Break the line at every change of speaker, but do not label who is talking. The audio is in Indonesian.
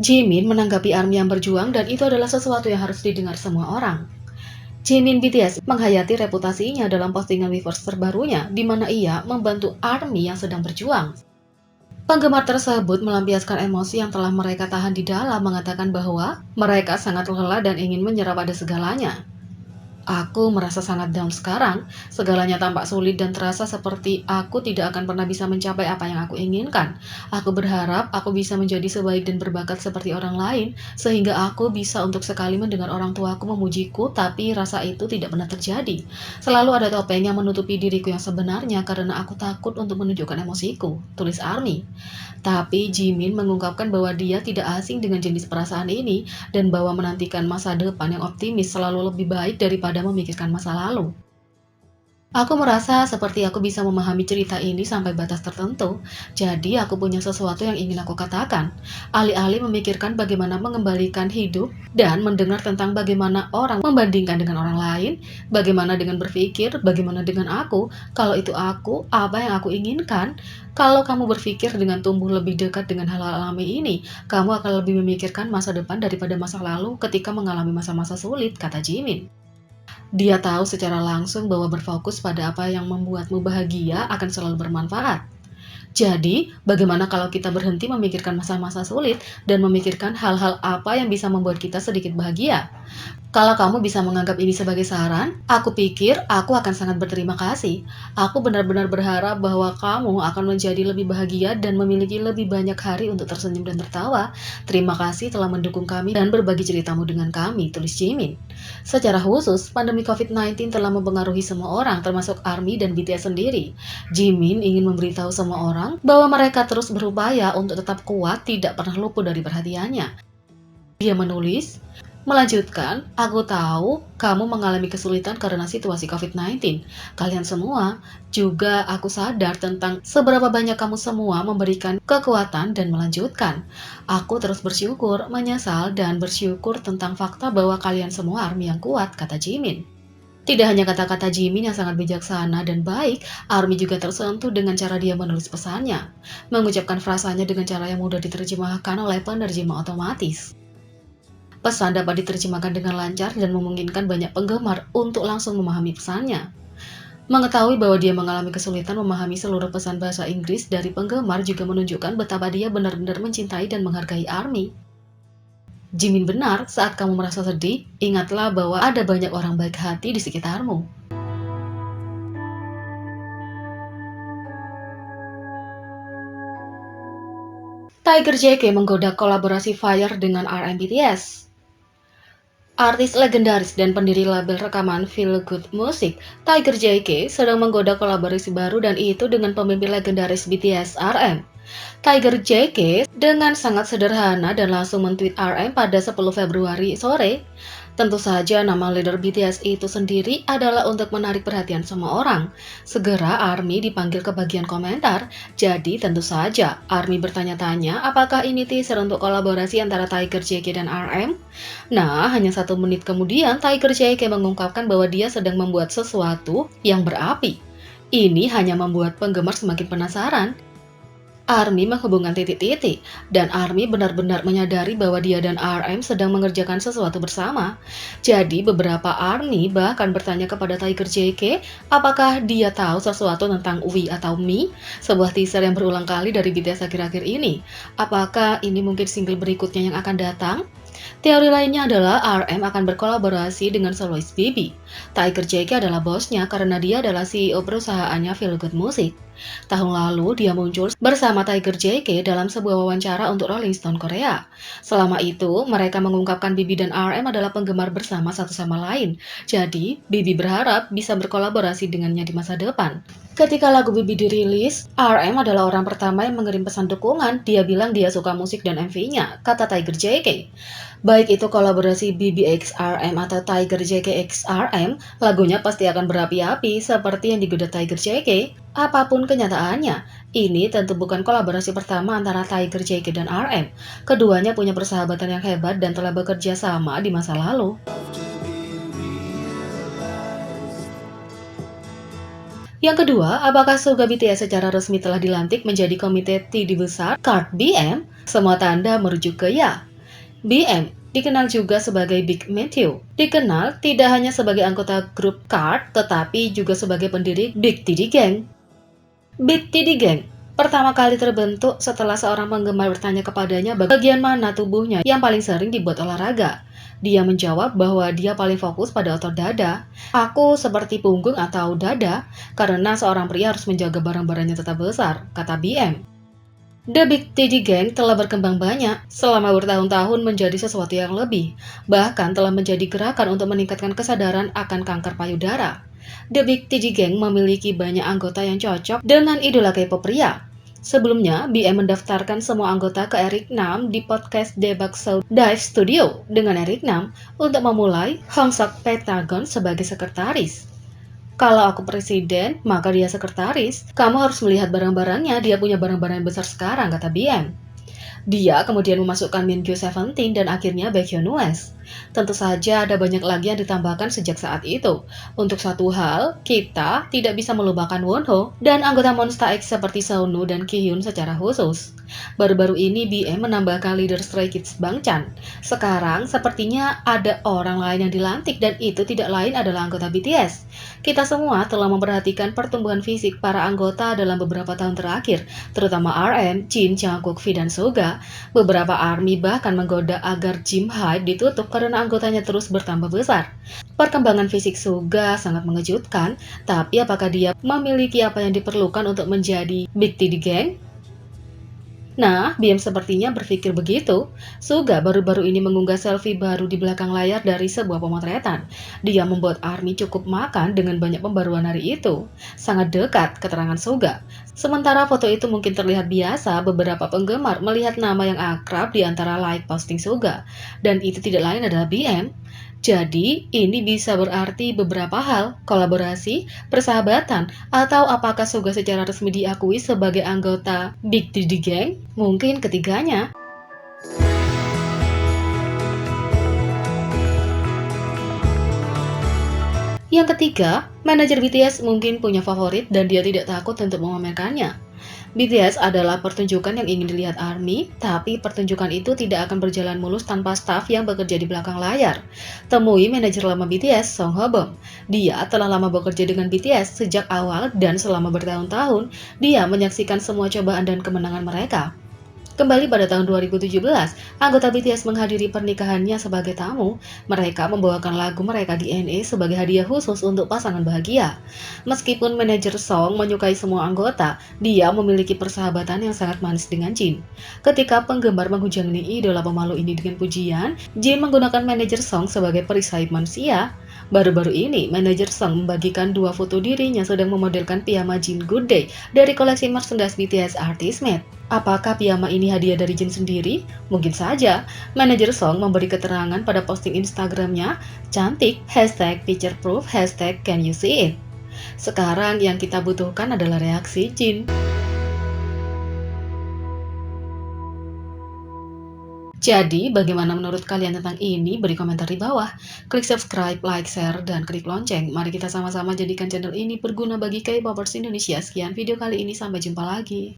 Jimin menanggapi ARMY yang berjuang dan itu adalah sesuatu yang harus didengar semua orang. Jimin BTS menghayati reputasinya dalam postingan Weverse terbarunya di mana ia membantu ARMY yang sedang berjuang. Penggemar tersebut melampiaskan emosi yang telah mereka tahan di dalam, mengatakan bahwa mereka sangat lelah dan ingin menyerah pada segalanya. Aku merasa sangat down sekarang. Segalanya tampak sulit dan terasa seperti aku tidak akan pernah bisa mencapai apa yang aku inginkan. Aku berharap aku bisa menjadi sebaik dan berbakat seperti orang lain, sehingga aku bisa untuk sekali mendengar orang tuaku memujiku, tapi rasa itu tidak pernah terjadi. Selalu ada topeng yang menutupi diriku yang sebenarnya karena aku takut untuk menunjukkan emosiku, tulis ARMY. Tapi Jimin mengungkapkan bahwa dia tidak asing dengan jenis perasaan ini dan bahwa menantikan masa depan yang optimis selalu lebih baik daripada memikirkan masa lalu. Aku merasa seperti aku bisa memahami cerita ini sampai batas tertentu, jadi aku punya sesuatu yang ingin aku katakan. Alih-alih memikirkan bagaimana mengembalikan hidup dan mendengar tentang bagaimana orang membandingkan dengan orang lain, bagaimana dengan berpikir, bagaimana dengan aku, kalau itu aku, apa yang aku inginkan. Kalau kamu berpikir dengan tumbuh lebih dekat dengan hal-hal alami ini, kamu akan lebih memikirkan masa depan daripada masa lalu ketika mengalami masa-masa sulit, kata Jimin. Dia tahu secara langsung bahwa berfokus pada apa yang membuatmu bahagia akan selalu bermanfaat. Jadi, bagaimana kalau kita berhenti memikirkan masa-masa sulit dan memikirkan hal-hal apa yang bisa membuat kita sedikit bahagia? Kalau kamu bisa menganggap ini sebagai saran, aku pikir aku akan sangat berterima kasih. Aku benar-benar berharap bahwa kamu akan menjadi lebih bahagia dan memiliki lebih banyak hari untuk tersenyum dan tertawa. Terima kasih telah mendukung kami dan berbagi ceritamu dengan kami, tulis Jimin. Secara khusus, pandemi COVID-19 telah mempengaruhi semua orang, termasuk ARMY dan BTS sendiri. Jimin ingin memberitahu semua orang bahwa mereka terus berupaya untuk tetap kuat, tidak pernah luput dari perhatiannya. Dia menulis, melanjutkan, aku tahu kamu mengalami kesulitan karena situasi COVID-19. Kalian semua, juga aku sadar tentang seberapa banyak kamu semua memberikan kekuatan dan melanjutkan. Aku terus bersyukur, menyesal, dan bersyukur tentang fakta bahwa kalian semua ARMY yang kuat, kata Jimin. Tidak hanya kata-kata Jimin yang sangat bijaksana dan baik, ARMY juga tersentuh dengan cara dia menulis pesannya, mengucapkan frasanya dengan cara yang mudah diterjemahkan oleh penerjemah otomatis. Pesan dapat diterjemahkan dengan lancar dan memungkinkan banyak penggemar untuk langsung memahami pesannya. Mengetahui bahwa dia mengalami kesulitan memahami seluruh pesan bahasa Inggris dari penggemar juga menunjukkan betapa dia benar-benar mencintai dan menghargai ARMY. Jimin benar, saat kamu merasa sedih, ingatlah bahwa ada banyak orang baik hati di sekitarmu. Tiger JK menggoda kolaborasi Fire dengan RM BTS. Artis legendaris dan pendiri label rekaman Feel Good Music, Tiger JK, sedang menggoda kolaborasi baru dan itu dengan pemimpin legendaris BTS RM. Tiger JK dengan sangat sederhana dan langsung men-tweet RM pada 10 Februari sore. Tentu saja nama leader BTS itu sendiri adalah untuk menarik perhatian semua orang. Segera ARMY dipanggil ke bagian komentar, jadi tentu saja ARMY bertanya-tanya apakah ini teaser untuk kolaborasi antara Tiger JK dan RM? Nah, hanya 1 menit kemudian Tiger JK mengungkapkan bahwa dia sedang membuat sesuatu yang berapi. Ini hanya membuat penggemar semakin penasaran. ARMY menghubungkan titik-titik, dan ARMY benar-benar menyadari bahwa dia dan RM sedang mengerjakan sesuatu bersama. Jadi beberapa ARMY bahkan bertanya kepada Tiger JK apakah dia tahu sesuatu tentang We atau Me, sebuah teaser yang berulang kali dari BTS akhir-akhir ini. Apakah ini mungkin single berikutnya yang akan datang? Teori lainnya adalah RM akan berkolaborasi dengan solois BB. Tiger JK adalah bosnya karena dia adalah CEO perusahaannya Feel Good Music. Tahun lalu, dia muncul bersama Tiger JK dalam sebuah wawancara untuk Rolling Stone Korea. Selama itu, mereka mengungkapkan BB dan RM adalah penggemar bersama satu sama lain. Jadi, BB berharap bisa berkolaborasi dengannya di masa depan. Ketika lagu BB dirilis, RM adalah orang pertama yang mengirim pesan dukungan. Dia bilang dia suka musik dan MV-nya, kata Tiger JK. Baik itu kolaborasi BB x RM atau Tiger JK x RM, lagunya pasti akan berapi-api seperti yang digoda Tiger JK. Apapun kenyataannya, ini tentu bukan kolaborasi pertama antara Tiger JK dan RM. Keduanya punya persahabatan yang hebat dan telah bekerja sama di masa lalu. Yang kedua, apakah Suga BTS secara resmi telah dilantik menjadi komite TD besar KART BM? Semua tanda merujuk ke ya. BM dikenal juga sebagai Big Matthew. Dikenal tidak hanya sebagai anggota grup Card, tetapi juga sebagai pendiri Big Titty Gang. Big Titty Gang pertama kali terbentuk setelah seorang penggemar bertanya kepadanya bagian mana tubuhnya yang paling sering dibuat olahraga. Dia menjawab bahwa dia paling fokus pada otot dada. Aku seperti punggung atau dada, karena seorang pria harus menjaga barang-barangnya tetap besar, kata BM. The Big Titty Gang telah berkembang banyak selama bertahun-tahun menjadi sesuatu yang lebih, bahkan telah menjadi gerakan untuk meningkatkan kesadaran akan kanker payudara. The Big Titty Gang memiliki banyak anggota yang cocok dengan idola K-pop pria. Sebelumnya, BM mendaftarkan semua anggota ke Eric Nam di podcast Debak Show Dive Studio dengan Eric Nam untuk memulai Hongsok Pentagon sebagai sekretaris. Kalau aku presiden, maka dia sekretaris. Kamu harus melihat barang-barangnya, dia punya barang-barang yang besar sekarang, kata BM. Dia kemudian memasukkan Mingyu 17 dan akhirnya Baekhyun West. Tentu saja ada banyak lagi yang ditambahkan sejak saat itu. Untuk satu hal, kita tidak bisa melupakan Wonho dan anggota Monsta X seperti Seonu dan Kihyun secara khusus. Baru-baru ini BM menambahkan leader Stray Kids Bang Chan. Sekarang sepertinya ada orang lain yang dilantik dan itu tidak lain adalah anggota BTS. Kita semua telah memperhatikan pertumbuhan fisik para anggota dalam beberapa tahun terakhir, terutama RM, Jin, Jungkook, V, dan Suga. Beberapa ARMY bahkan menggoda agar Gym Hype ditutup karena anggotanya terus bertambah besar. Perkembangan fisik Suga sangat mengejutkan, tapi apakah dia memiliki apa yang diperlukan untuk menjadi Big Titty Gang? Nah, BM sepertinya berpikir begitu. Suga baru-baru ini mengunggah selfie baru di belakang layar dari sebuah pemotretan. Dia membuat ARMY cukup makan dengan banyak pembaruan hari itu. Sangat dekat, keterangan Suga. Sementara foto itu mungkin terlihat biasa, beberapa penggemar melihat nama yang akrab di antara like posting Suga. Dan itu tidak lain adalah BM. Jadi, ini bisa berarti beberapa hal, kolaborasi, persahabatan, atau apakah Suga secara resmi diakui sebagai anggota Big Titty Gang? Mungkin ketiganya. Yang ketiga, manajer BTS mungkin punya favorit dan dia tidak takut untuk memamerkannya. BTS adalah pertunjukan yang ingin dilihat ARMY, tapi pertunjukan itu tidak akan berjalan mulus tanpa staf yang bekerja di belakang layar. Temui manajer lama BTS, Song Hobom. Dia telah lama bekerja dengan BTS sejak awal dan selama bertahun-tahun, dia menyaksikan semua cobaan dan kemenangan mereka. Kembali pada tahun 2017, anggota BTS menghadiri pernikahannya sebagai tamu. Mereka membawakan lagu mereka di NA sebagai hadiah khusus untuk pasangan bahagia. Meskipun manajer Song menyukai semua anggota, dia memiliki persahabatan yang sangat manis dengan Jin. Ketika penggemar menghujani idola pemalu ini dengan pujian, Jin menggunakan manajer Song sebagai perisai manusia. Baru-baru ini, manajer Song membagikan dua foto dirinya sedang memodelkan piyama Jin Good Day dari koleksi merchandise BTS Artist Made. Apakah piyama ini hadiah dari Jin sendiri? Mungkin saja. Manajer Song memberi keterangan pada posting Instagramnya, cantik, #picture proof, #can you see it. Sekarang yang kita butuhkan adalah reaksi Jin. Jadi, bagaimana menurut kalian tentang ini? Beri komentar di bawah. Klik subscribe, like, share, dan klik lonceng. Mari kita sama-sama jadikan channel ini berguna bagi K-popers Indonesia. Sekian video kali ini, sampai jumpa lagi.